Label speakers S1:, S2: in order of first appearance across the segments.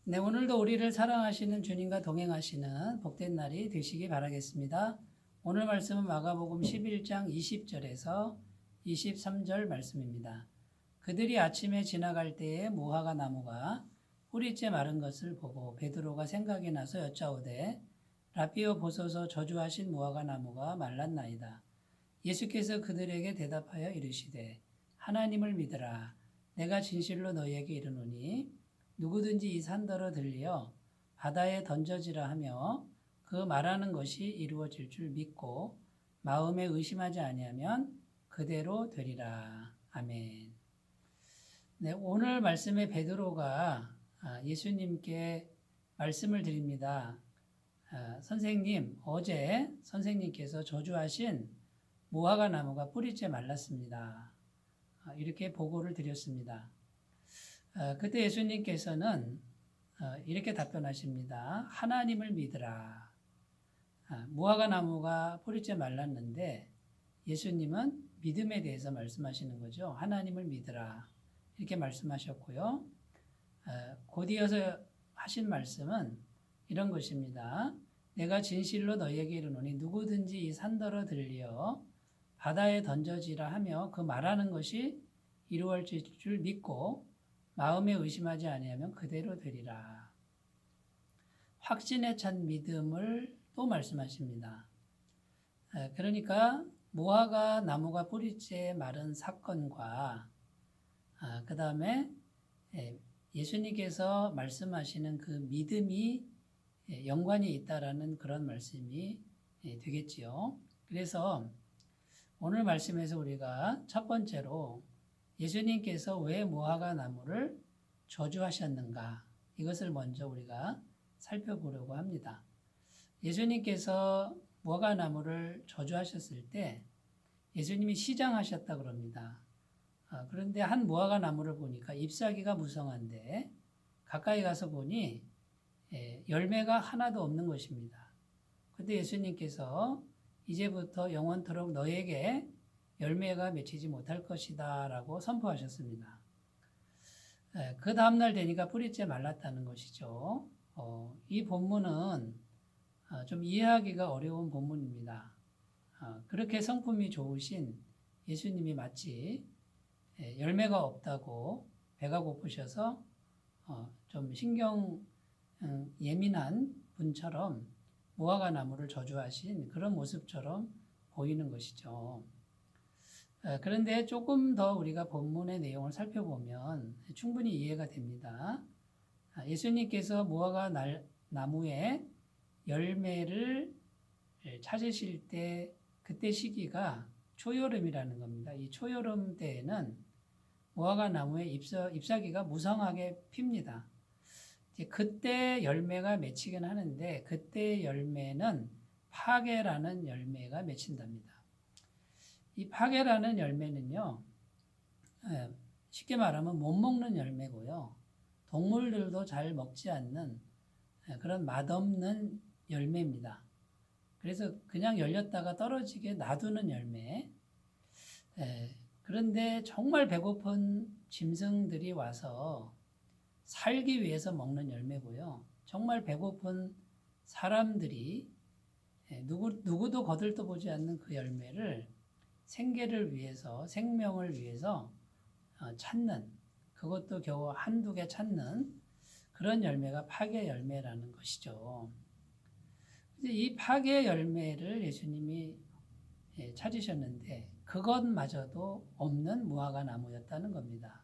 S1: 네, 오늘도 우리를 사랑하시는 주님과 동행하시는 복된 날이 되시기 바라겠습니다. 오늘 말씀은 마가복음 11장 20절에서 23절 말씀입니다. 그들이 아침에 지나갈 때에 무화과 나무가 뿌리째 마른 것을 보고 베드로가 생각이 나서 여짜오되 라삐어 보소서 저주하신 무화과 나무가 말랐나이다. 예수께서 그들에게 대답하여 이르시되 하나님을 믿으라. 내가 진실로 너희에게 이르노니 누구든지 이 산더러 들려 바다에 던져지라 하며 그 말하는 것이 이루어질 줄 믿고 마음에 의심하지 아니하면 그대로 되리라. 아멘. 네, 오늘 말씀에 베드로가 예수님께 말씀을 드립니다. 선생님, 어제 선생님께서 저주하신 무화과 나무가 뿌리째 말랐습니다. 이렇게 보고를 드렸습니다. 그때 예수님께서는 이렇게 답변하십니다. 하나님을 믿으라. 무화과 나무가 뿌리째 말랐는데 예수님은 믿음에 대해서 말씀하시는 거죠. 하나님을 믿으라. 이렇게 말씀하셨고요. 곧 이어서 하신 말씀은 이런 것입니다. 내가 진실로 너희에게 이르노니 누구든지 이 산더러 들려 바다에 던져지라 하며 그 말하는 것이 이루어질 줄 믿고 마음에 의심하지 아니하면 그대로 되리라. 확신에 찬 믿음을 또 말씀하십니다. 그러니까 무화과 나무가 뿌리째 마른 사건과 그 다음에 예수님께서 말씀하시는 그 믿음이 연관이 있다라는 그런 말씀이 되겠지요. 그래서 오늘 말씀에서 우리가 첫 번째로 예수님께서 왜 무화과 나무를 저주하셨는가? 이것을 먼저 우리가 살펴보려고 합니다. 예수님께서 무화과 나무를 저주하셨을 때 예수님이 시장하셨다 그럽니다. 그런데 한 무화과 나무를 보니까 잎사귀가 무성한데 가까이 가서 보니 열매가 하나도 없는 것입니다. 그때 예수님께서 이제부터 영원토록 너에게 열매가 맺히지 못할 것이다 라고 선포하셨습니다. 그 다음날 되니까 뿌리째 말랐다는 것이죠. 이 본문은 좀 이해하기가 어려운 본문입니다. 그렇게 성품이 좋으신 예수님이 마치 열매가 없다고 배가 고프셔서 좀 신경 예민한 분처럼 무화과 나무를 저주하신 그런 모습처럼 보이는 것이죠. 그런데 조금 더 우리가 본문의 내용을 살펴보면 충분히 이해가 됩니다. 예수님께서 무화과 나무에 열매를 찾으실 때 그때 시기가 초여름이라는 겁니다. 이 초여름 때에는 무화과 나무에 잎사귀가 무성하게 핍니다. 그때 열매가 맺히긴 하는데 그때 열매는 파게라는 열매가 맺힌답니다. 이 파게라는 열매는요, 쉽게 말하면 못 먹는 열매고요. 동물들도 잘 먹지 않는 그런 맛없는 열매입니다. 그래서 그냥 열렸다가 떨어지게 놔두는 열매. 그런데 정말 배고픈 짐승들이 와서 살기 위해서 먹는 열매고요. 정말 배고픈 사람들이 누구도 거들떠보지 않는 그 열매를 생계를 위해서, 생명을 위해서 찾는, 그것도 겨우 한두 개 찾는 그런 열매가 파게 열매라는 것이죠. 이 파게 열매를 예수님이 찾으셨는데 그것마저도 없는 무화과 나무였다는 겁니다.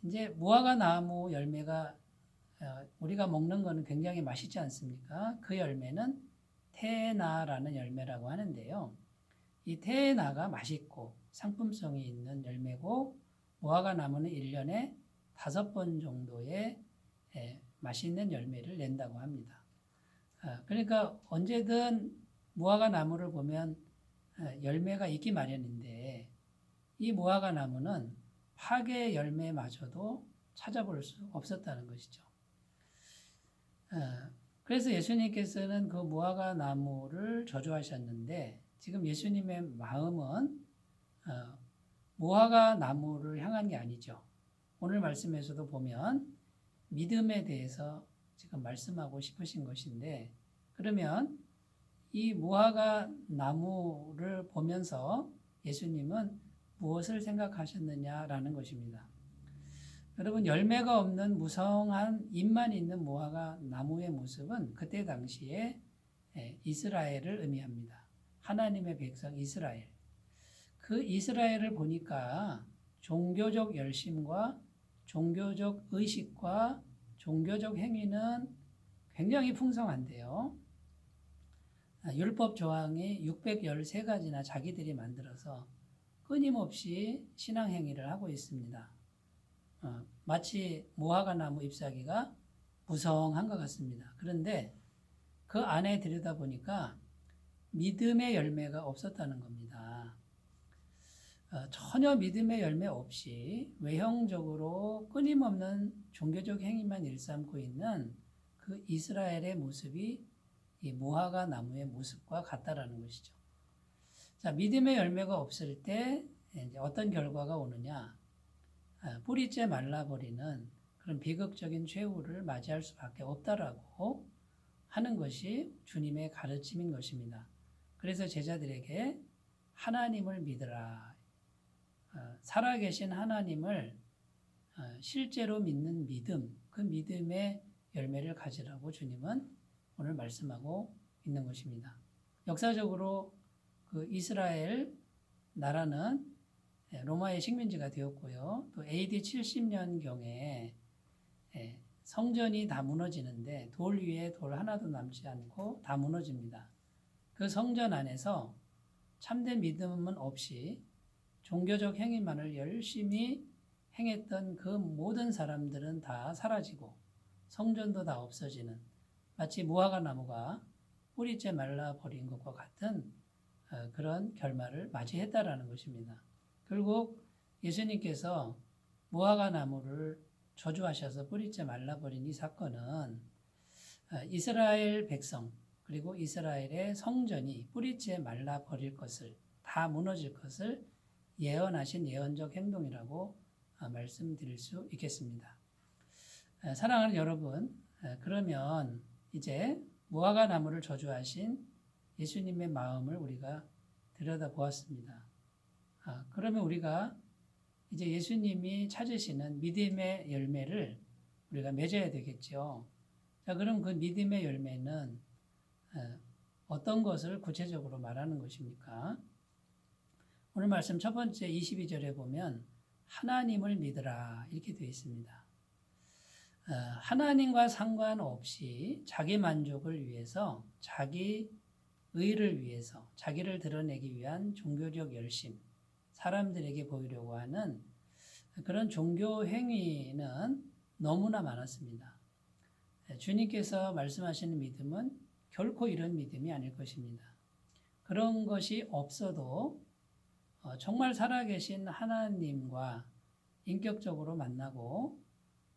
S1: 이제 무화과 나무 열매가 우리가 먹는 거는 굉장히 맛있지 않습니까? 그 열매는 테에나라는 열매라고 하는데요. 이 테에나가 맛있고 상품성이 있는 열매고 무화과 나무는 1년에 5번 정도의 맛있는 열매를 낸다고 합니다. 그러니까 언제든 무화과 나무를 보면 열매가 있기 마련인데 이 무화과 나무는 파게 열매마저도 찾아볼 수 없었다는 것이죠. 그래서 예수님께서는 그 무화과 나무를 저주하셨는데 지금 예수님의 마음은 무화과 나무를 향한 게 아니죠. 오늘 말씀에서도 보면 믿음에 대해서 지금 말씀하고 싶으신 것인데, 그러면 이 무화과 나무를 보면서 예수님은 무엇을 생각하셨느냐라는 것입니다. 여러분, 열매가 없는 무성한 잎만 있는 무화과 나무의 모습은 그때 당시에 이스라엘을 의미합니다. 하나님의 백성 이스라엘. 그 이스라엘을 보니까 종교적 열심과 종교적 의식과 종교적 행위는 굉장히 풍성한데요. 율법 조항이 613가지나 자기들이 만들어서 끊임없이 신앙 행위를 하고 있습니다. 마치 무화과 나무 잎사귀가 무성한 것 같습니다. 그런데 그 안에 들여다보니까 믿음의 열매가 없었다는 겁니다. 전혀 믿음의 열매 없이 외형적으로 끊임없는 종교적 행위만 일삼고 있는 그 이스라엘의 모습이 이 무화과 나무의 모습과 같다라는 것이죠. 자, 믿음의 열매가 없을 때 이제 어떤 결과가 오느냐? 뿌리째 말라버리는 그런 비극적인 최후를 맞이할 수밖에 없다라고 하는 것이 주님의 가르침인 것입니다. 그래서 제자들에게 하나님을 믿으라. 살아계신 하나님을 실제로 믿는 믿음, 그 믿음의 열매를 가지라고 주님은 오늘 말씀하고 있는 것입니다. 역사적으로 그 이스라엘 나라는 로마의 식민지가 되었고요. 또 AD 70년경에 성전이 다 무너지는데 돌 위에 돌 하나도 남지 않고 다 무너집니다. 그 성전 안에서 참된 믿음은 없이 종교적 행위만을 열심히 행했던 그 모든 사람들은 다 사라지고 성전도 다 없어지는 마치 무화과 나무가 뿌리째 말라버린 것과 같은 그런 결말을 맞이했다라는 것입니다. 결국 예수님께서 무화과 나무를 저주하셔서 뿌리째 말라버린 이 사건은 이스라엘 백성 그리고 이스라엘의 성전이 뿌리째 말라버릴 것을 다 무너질 것을 예언하신 예언적 행동이라고 말씀드릴 수 있겠습니다. 사랑하는 여러분, 그러면 이제 무화과 나무를 저주하신 예수님의 마음을 우리가 들여다보았습니다. 그러면 우리가 이제 예수님이 찾으시는 믿음의 열매를 우리가 맺어야 되겠죠. 자, 그럼 그 믿음의 열매는 어떤 것을 구체적으로 말하는 것입니까? 오늘 말씀 첫 번째 22절에 보면 하나님을 믿으라 이렇게 되어 있습니다. 하나님과 상관없이 자기 만족을 위해서 자기 의를 위해서 자기를 드러내기 위한 종교적 열심, 사람들에게 보이려고 하는 그런 종교 행위는 너무나 많았습니다. 주님께서 말씀하시는 믿음은 결코 이런 믿음이 아닐 것입니다. 그런 것이 없어도 정말 살아계신 하나님과 인격적으로 만나고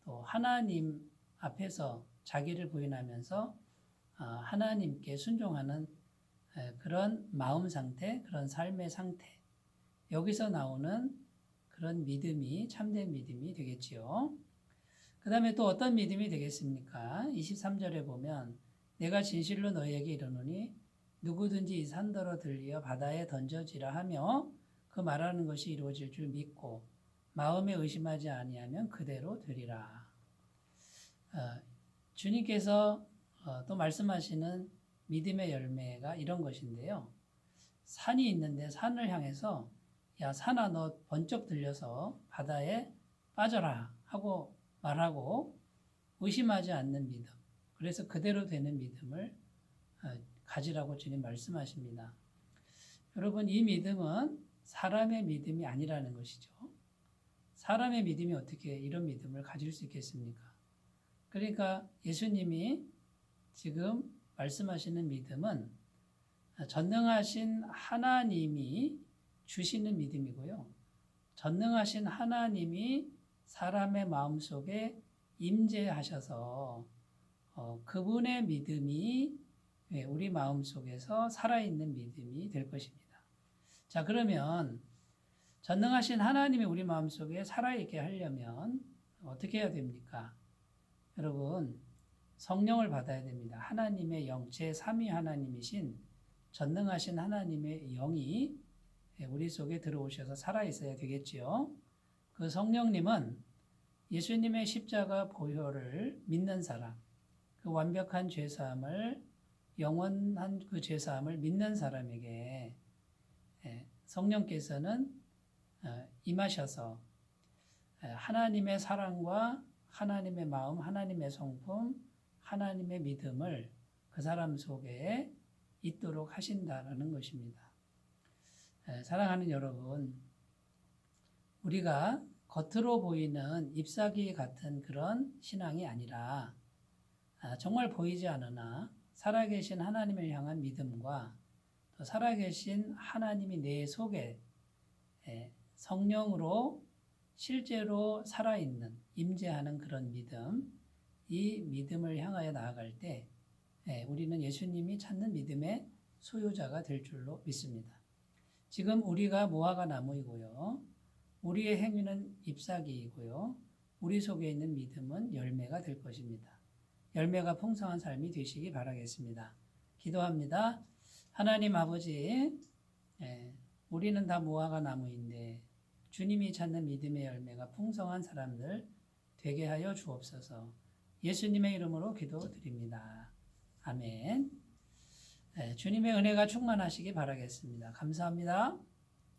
S1: 또 하나님 앞에서 자기를 부인하면서 하나님께 순종하는 그런 마음 상태, 그런 삶의 상태, 여기서 나오는 그런 믿음이 참된 믿음이 되겠지요. 그 다음에 또 어떤 믿음이 되겠습니까? 23절에 보면 내가 진실로 너희에게 이르노니 누구든지 이 산더러 들리어 바다에 던져지라 하며 그 말하는 것이 이루어질 줄 믿고 마음에 의심하지 아니하면 그대로 되리라. 주님께서 또 말씀하시는 믿음의 열매가 이런 것인데요. 산이 있는데 산을 향해서 야 산아 너 번쩍 들려서 바다에 빠져라 하고 말하고 의심하지 않는 믿음. 그래서 그대로 되는 믿음을 가지라고 주님 말씀하십니다. 여러분 이 믿음은 사람의 믿음이 아니라는 것이죠. 사람의 믿음이 어떻게 이런 믿음을 가질 수 있겠습니까? 그러니까 예수님이 지금 말씀하시는 믿음은 전능하신 하나님이 주시는 믿음이고요. 전능하신 하나님이 사람의 마음속에 임재하셔서 그분의 믿음이 우리 마음속에서 살아있는 믿음이 될 것입니다. 자, 그러면 전능하신 하나님이 우리 마음속에 살아있게 하려면 어떻게 해야 됩니까? 여러분, 성령을 받아야 됩니다. 하나님의 영, 제3위 하나님이신 전능하신 하나님의 영이 우리 속에 들어오셔서 살아있어야 되겠지요. 그 성령님은 예수님의 십자가 보혈을 믿는 사람, 그 완벽한 죄사함을, 영원한 그 죄사함을 믿는 사람에게 성령께서는 임하셔서 하나님의 사랑과 하나님의 마음, 하나님의 성품, 하나님의 믿음을 그 사람 속에 있도록 하신다라는 것입니다. 사랑하는 여러분, 우리가 겉으로 보이는 잎사귀 같은 그런 신앙이 아니라 정말 보이지 않으나 살아계신 하나님을 향한 믿음과 또 살아계신 하나님이 내 속에 성령으로 실제로 살아있는, 임재하는 그런 믿음, 이 믿음을 향하여 나아갈 때 우리는 예수님이 찾는 믿음의 소유자가 될 줄로 믿습니다. 지금 우리가 무화과 나무이고요. 우리의 행위는 잎사귀이고요. 우리 속에 있는 믿음은 열매가 될 것입니다. 열매가 풍성한 삶이 되시기 바라겠습니다. 기도합니다. 하나님 아버지, 우리는 다 무화과 나무인데 주님이 찾는 믿음의 열매가 풍성한 사람들 되게 하여 주옵소서. 예수님의 이름으로 기도드립니다. 아멘. 주님의 은혜가 충만하시기 바라겠습니다. 감사합니다.